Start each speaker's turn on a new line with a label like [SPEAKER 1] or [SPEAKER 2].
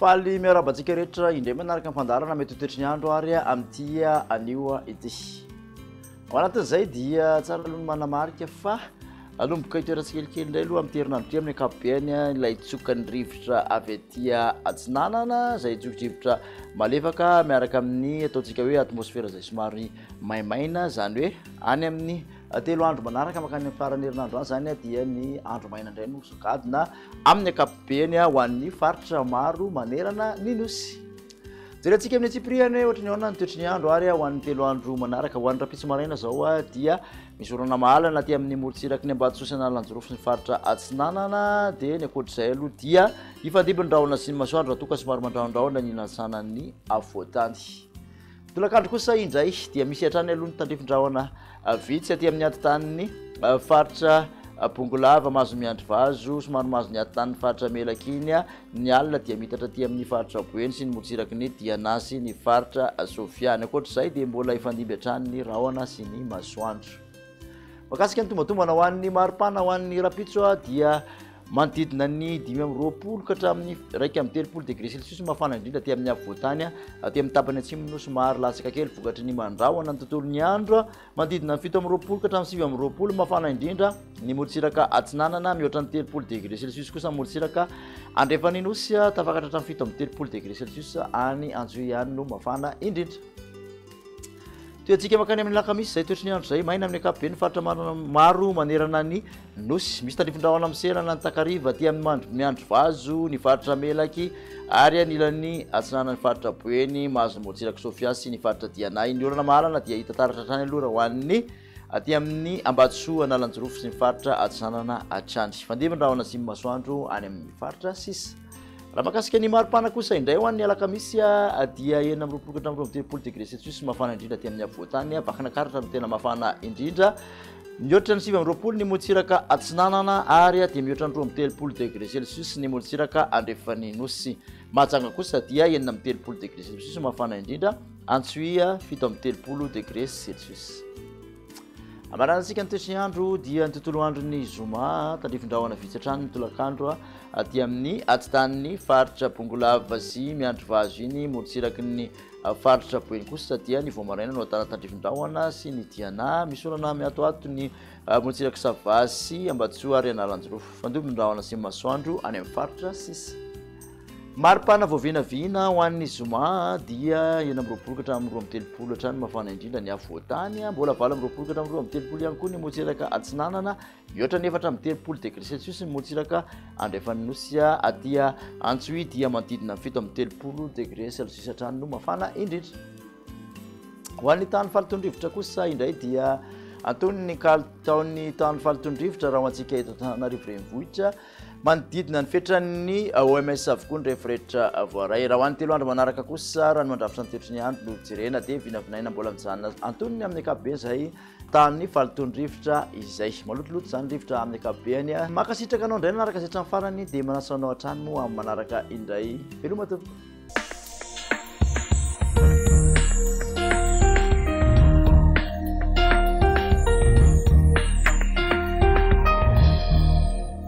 [SPEAKER 1] Faly miarabantsika rehetra indray manaraka ny fandarana mety ho toetry ny andro ary amin'ity anio ity. Ao anatin'izay dia tsara aloha ny manamarika fa alomboka hitoerantsika kelikely indray aloha amin'ny herinandro ity amin'ny ankapobeny ilay tsokany rivotra avy aty atsinanana izay tsokidrivotra malefaka miaraka amin'ny ataontsika hoe atmosfera izay somary maimaina, izany hoe any amin'ny telo andro manaraka makany amin'ny farany herinandro any izany dia ny andro maina indray no sokajina amin'ny ankapobeny ho an'ny faritra maro manerana ny nosy. Jerentsika amin'ny Tsipriana ohatry ny ahoana ny toetry ny andro ary ho an'ny telo andro manaraka ho an'ny rapitso maraina zao dia misy orana mahalana aty amin'ny morotsiraky ny Ambatosy Analanjorofo ny faritra Atsinanana dia ny ankoatr'izay aloha dia ifandimby ny rahona sy ny masoandro raha toa ka somary mandrahondrahona ny nansanan'ny avoatany. Tolakandro kosa indray dia misy hatrany aloha ny tandrifin-drahona vitsy aty amin'ny antotan'ny faritra Bongolava mahazo miandry vazo somary mahazo ny antotan'ny faritra Melakiny, ny alina dia mitatra aty amin'ny faritra Boeny sy ny morotsiraky ny Dianasy ny faritra Sofiany. Ankoatr'izay dia mbola ifandimby hatrany ny rahona sy ny masoandro. Makasika ny tombatombana ho an'ny maripana ho an'ny rapitso dia manodidina ny 5 ka hatramin'ny 1 degré celsius mafana indrindra aty amin'ny afovoantany, aty amin'ny tapany atsimo no somary latsaka kely vokatry ny mandrahona ny tontolon'ny andro, manodidina ny 7 ka hatramin'ny 9 mafana indrindra ny morotsiraka Atsinanana mihoatra ny 3 degré celsius kosa morotsiraka Andrefanin'Nosy tafakatra hatramin'ny 3 degré celsius any Anjoiany no mafana indrindra. Toetsika makany amin'ny lakamisy izay toetry ny andro izay maina amin'ny ankapobeny faritra maro manerana ny nosy, misy tandrifin-drahona miserana ny Takariva aty amin'ny miandry vazo ny faritra Melaky ary anilan'ny Atsinanana ny faritra Boeny mahazo ny morotsiraky Sofia sy ny faritra Dianay. Ny orana mahalana dia hita taratra hatrany aloha raha ho an'ny aty amin'ny Ambatsoa Analanjorofo sy ny faritra Atsinanana hatrany. Fandimby ny rahona sy ny masoandro any amin'ny faritra sisa. Raha makasika ny maripana kosa indray ho an'ny alakamisy dia 9 ka hatramin'ny 13 degré celsius mafana indrindra aty amin'ny afovoantany, vakinakaratra no tena mafana indrindra. Mihoatra ny 9 ny morotsiraka Atsinanana ary dia mihoatra ny 13 degré celsius ny morotsiraka Andrefanin'Nosy. Mahajanga kosa dia 13 degré celsius mafana indrindra, Antsoia 13 degré celsius. Amaransika ny toetry ny andro dia ny tontolo andron'ny zoma tandrifin-drahona vitsy hatrany ny tolakandro aty amin'ny atitan'ny faritra Bongolava sy miandry vazo iny morotsiraky ny faritra Boeny kosa dia ny voamaraina no ahitana tandrifin-drahona sy ny Diana, misy orana miatoato ny morotsiraky Sava sy Ambatsoa ary Analanjorofo. Fandimby ny rahona sy ny masoandro any amin'ny faritra sisa. Maripana voavinavina ho an'ny zoma dia 9 ka hatramin'ny 13 hatrany mafana indrindra ny afovoantany, mbola 20 ka hatramin'ny 13 ihany koa ny morotsiraka Atsinanana, mihoatra ny 13 degré celsius ny morotsiraka Andrefanin'Nosy aty Antsoia dia manodidina 13 degré celsius hatrany no mafana indrindra. Ho an'ny tany falitondrivotra kosa indray dia anton'ny kalitaon'ny tany falitondrivotra raha ho antsika eto Antananarivo renivohitra manodidina ny fetrany OMS avokoa ny reheferetra voaray. Raha ho an'ny telo andro manaraka kosa raha ny mandrafitra ny toetry ny andro no jerena dia vinavinaina mbola mijanona antoniny amin'ny ankapobeny izay tany falitondrivotra izay malotoloto izany rivotra amin'ny ankapobeny. Makasitraka anao indray nanaraka izay hatramin'ny farany dia manasanao hatrany moa amin'ny manaraka indray. Veloma tompoko.